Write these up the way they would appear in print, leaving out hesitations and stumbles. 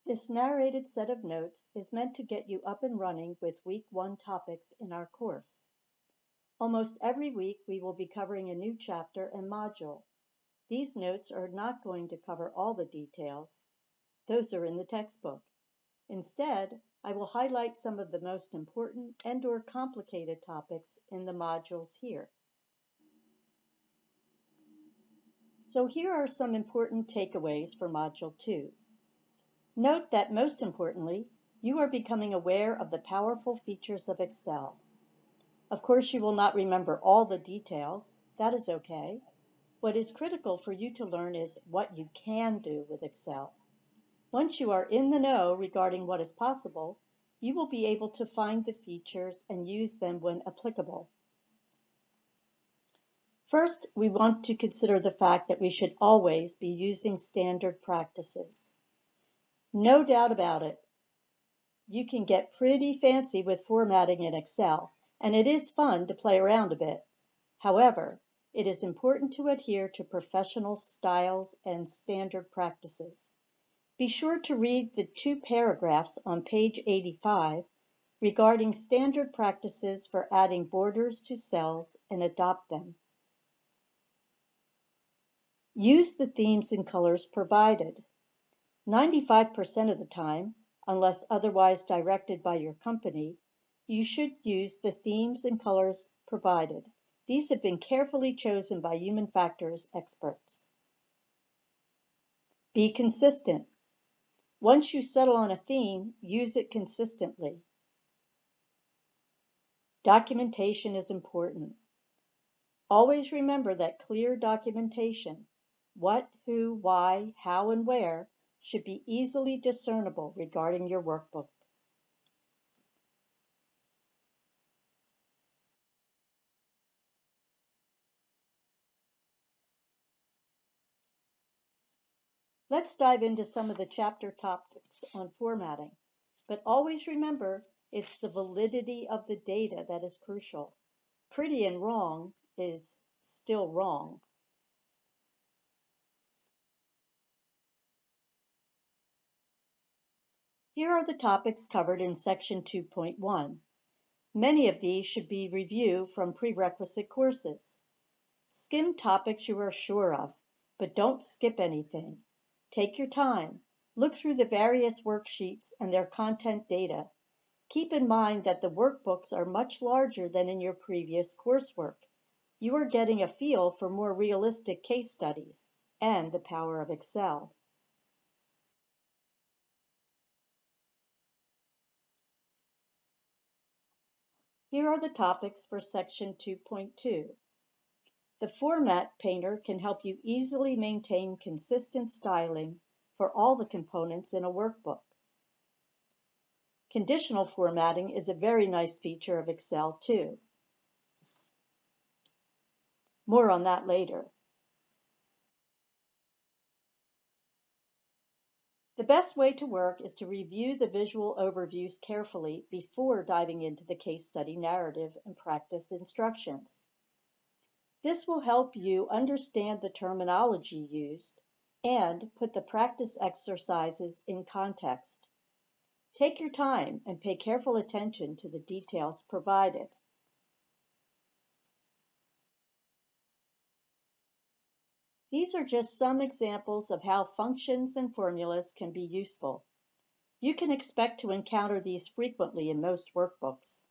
This narrated set of notes is meant to get you up and running with Week 1 topics in our course. Almost every week we will be covering a new chapter and module. These notes are not going to cover all the details. Those are in the textbook. Instead, I will highlight some of the most important and/or complicated topics in the modules here. So here are some important takeaways for Module 2. Note that most importantly, you are becoming aware of the powerful features of Excel. Of course, you will not remember all the details. That is okay. What is critical for you to learn is what you can do with Excel. Once you are in the know regarding what is possible, you will be able to find the features and use them when applicable. First, we want to consider the fact that we should always be using standard practices. No doubt about it. You can get pretty fancy with formatting in Excel, and it is fun to play around a bit. However, it is important to adhere to professional styles and standard practices. Be sure to read the 2 paragraphs on page 85 regarding standard practices for adding borders to cells and adopt them. Use the themes and colors provided. 95% of the time, unless otherwise directed by your company, you should use the themes and colors provided. These have been carefully chosen by human factors experts. Be consistent. Once you settle on a theme, use it consistently. Documentation is important. Always remember that clear documentation, what, who, why, how, and where, should be easily discernible regarding your workbook. Let's dive into some of the chapter topics on formatting, but always remember it's the validity of the data that is crucial. Pretty and wrong is still wrong. Here are the topics covered in Section 2.1. Many of these should be reviewed from prerequisite courses. Skim topics you are sure of, but don't skip anything. Take your time. Look through the various worksheets and their content data. Keep in mind that the workbooks are much larger than in your previous coursework. You are getting a feel for more realistic case studies and the power of Excel. Here are the topics for Section 2.2. The Format Painter can help you easily maintain consistent styling for all the components in a workbook. Conditional formatting is a very nice feature of Excel too. More on that later. The best way to work is to review the visual overviews carefully before diving into the case study narrative and practice instructions. This will help you understand the terminology used and put the practice exercises in context. Take your time and pay careful attention to the details provided. These are just some examples of how functions and formulas can be useful. You can expect to encounter these frequently in most workbooks.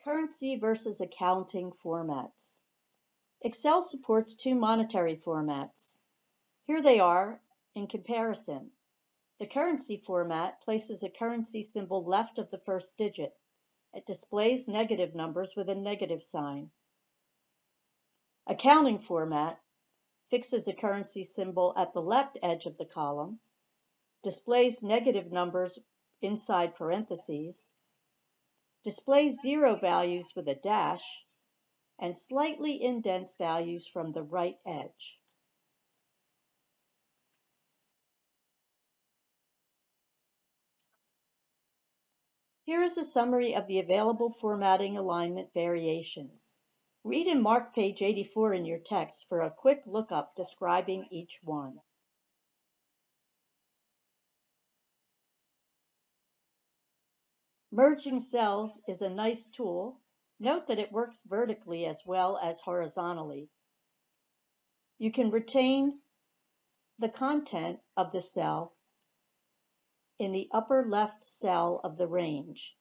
Currency versus accounting formats. Excel supports 2 monetary formats. Here they are in comparison. The currency format places a currency symbol left of the first digit. It displays negative numbers with a negative sign. Accounting format fixes a currency symbol at the left edge of the column, displays negative numbers inside parentheses, displays 0 values with a dash, and slightly indents values from the right edge. Here is a summary of the available formatting alignment variations. Read and mark page 84 in your text for a quick lookup describing each one. Merging cells is a nice tool. Note that it works vertically as well as horizontally. You can retain the content of the cell in the upper left cell of the range.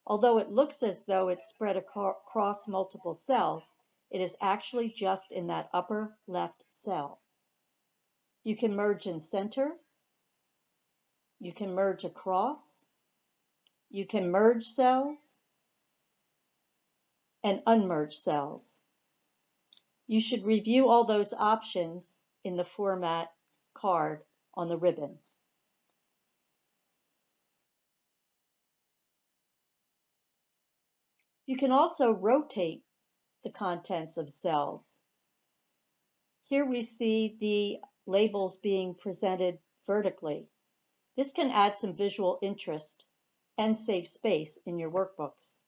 Although it looks as though it's spread across multiple cells, it is actually just in that upper left cell. You can merge in center, you can merge across, you can merge cells, and unmerge cells. You should review all those options in the format card on the ribbon. You can also rotate the contents of cells. Here we see the labels being presented vertically. This can add some visual interest and save space in your workbooks.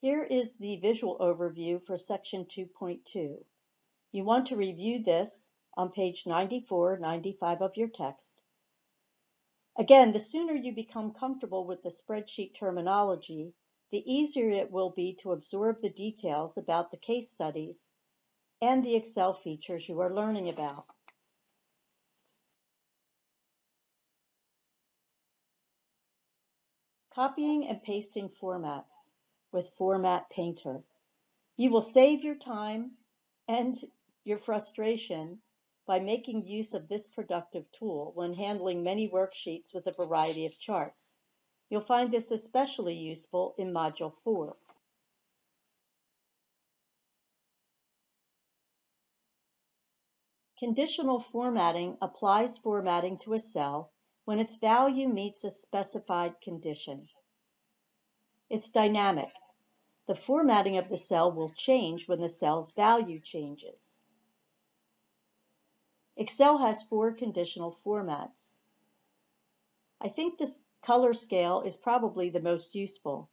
Here is the visual overview for section 2.2. You want to review this on page 94, 95 of your text. Again, the sooner you become comfortable with the spreadsheet terminology, the easier it will be to absorb the details about the case studies and the Excel features you are learning about. Copying and pasting formats with Format Painter. You will save your time and your frustration by making use of this productive tool when handling many worksheets with a variety of charts. You'll find this especially useful in Module 4. Conditional formatting applies formatting to a cell when its value meets a specified condition. It's dynamic. The formatting of the cell will change when the cell's value changes. Excel has 4 conditional formats. I think this color scale is probably the most useful.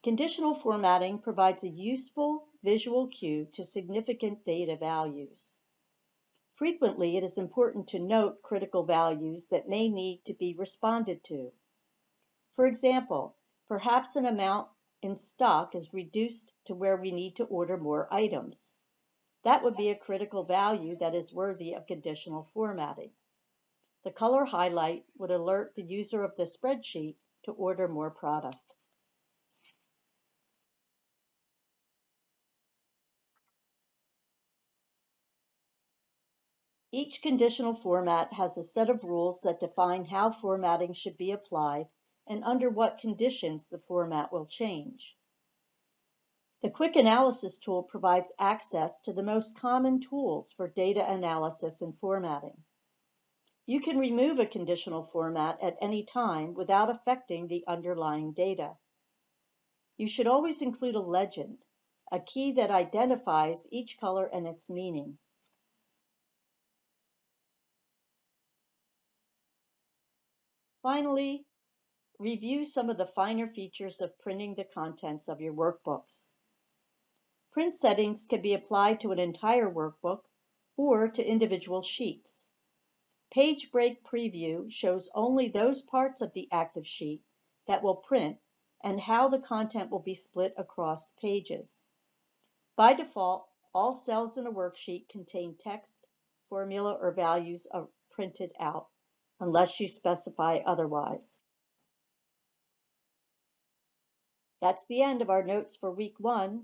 Conditional formatting provides a useful visual cue to significant data values. Frequently, it is important to note critical values that may need to be responded to. For example, perhaps an amount in stock is reduced to where we need to order more items. That would be a critical value that is worthy of conditional formatting. The color highlight would alert the user of the spreadsheet to order more product. Each conditional format has a set of rules that define how formatting should be applied and under what conditions the format will change. The Quick Analysis tool provides access to the most common tools for data analysis and formatting. You can remove a conditional format at any time without affecting the underlying data. You should always include a legend, a key that identifies each color and its meaning. Finally, review some of the finer features of printing the contents of your workbooks. Print settings can be applied to an entire workbook or to individual sheets. Page Break Preview shows only those parts of the active sheet that will print and how the content will be split across pages. By default, all cells in a worksheet contain text, formula, or values are printed out, unless you specify otherwise. That's the end of our notes for week 1.